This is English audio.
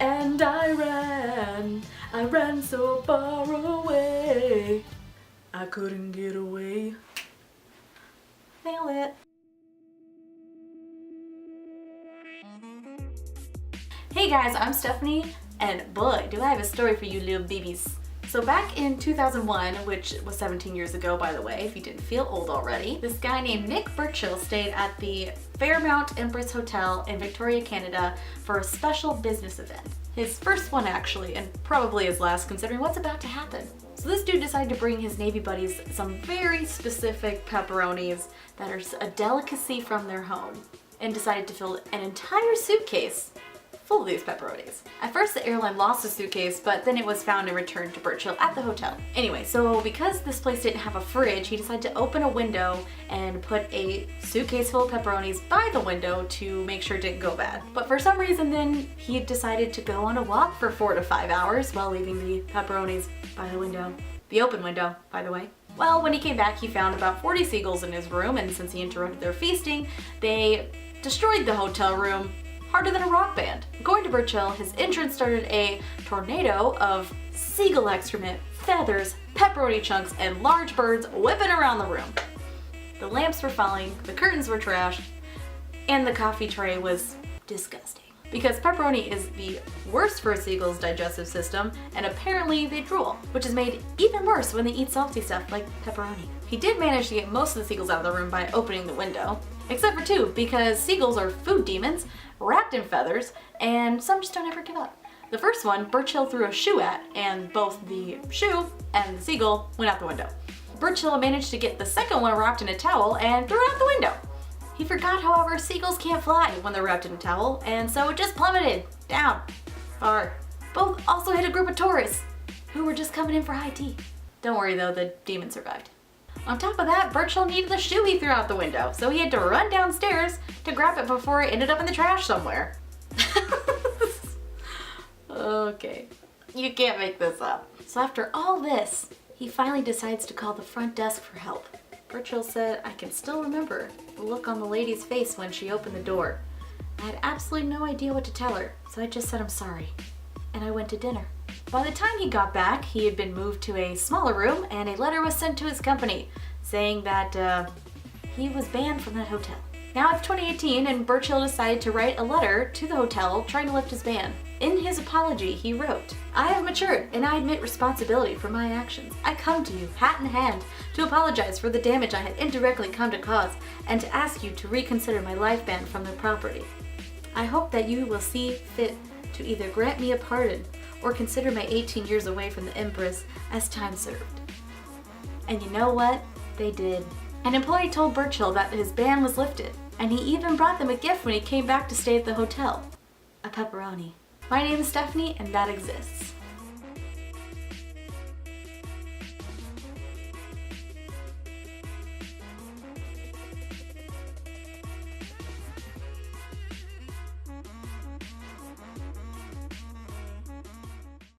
And I ran so far away, I couldn't get away. Nail it. Hey guys, I'm Stephanie, and boy, do I have a story for you little babies. So back in 2001, which was 17 years ago by the way, if you didn't feel old already, this guy named Nick Burchill stayed at the Fairmount Empress Hotel in Victoria, Canada for a special business event. His first one actually, and probably his last considering what's about to happen. So this dude decided to bring his Navy buddies some very specific pepperonis that are a delicacy from their home, and decided to fill an entire suitcase full of these pepperonis. At first the airline lost the suitcase, but then it was found and returned to Burchill at the hotel. Anyway, so because this place didn't have a fridge, he decided to open a window and put a suitcase full of pepperonis by the window to make sure it didn't go bad. But for some reason then he decided to go on a walk for 4 to 5 hours while leaving the pepperonis by the window. The open window, by the way. Well, when he came back, he found about 40 seagulls in his room, and since he interrupted their feasting, they destroyed the hotel room harder than a rock band. According to Burchill, his entrance started a tornado of seagull excrement, feathers, pepperoni chunks, and large birds whipping around the room. The lamps were falling, the curtains were trashed, and the coffee tray was disgusting. Because pepperoni is the worst for a seagull's digestive system, and apparently they drool, which is made even worse when they eat salty stuff like pepperoni. He did manage to get most of the seagulls out of the room by opening the window, except for 2, because seagulls are food demons, wrapped in feathers, and some just don't ever give up. The first one, Burchill threw a shoe at, and both the shoe and the seagull went out the window. Burchill managed to get the second one wrapped in a towel and threw it out the window. He forgot, however, seagulls can't fly when they're wrapped in a towel, and so it just plummeted down far. Both also hit a group of tourists who were just coming in for high tea. Don't worry though, the demon survived. On top of that, Burchill needed the shoe he threw out the window, so he had to run downstairs to grab it before it ended up in the trash somewhere. Okay, you can't make this up. So after all this, he finally decides to call the front desk for help. Burchill said, "I can still remember the look on the lady's face when she opened the door. I had absolutely no idea what to tell her, so I just said I'm sorry, and I went to dinner." By the time he got back, he had been moved to a smaller room, and a letter was sent to his company saying that he was banned from that hotel. Now it's 2018, and Burchill decided to write a letter to the hotel trying to lift his ban. In his apology, he wrote, "I have matured, and I admit responsibility for my actions. I come to you, hat in hand, to apologize for the damage I had indirectly come to cause, and to ask you to reconsider my life ban from the property. I hope that you will see fit to either grant me a pardon or consider my 18 years away from the Empress as time served." And you know what? They did. An employee told Burchill that his ban was lifted, and he even brought them a gift when he came back to stay at the hotel. A pepperoni. My name is Stephanie, and that exists.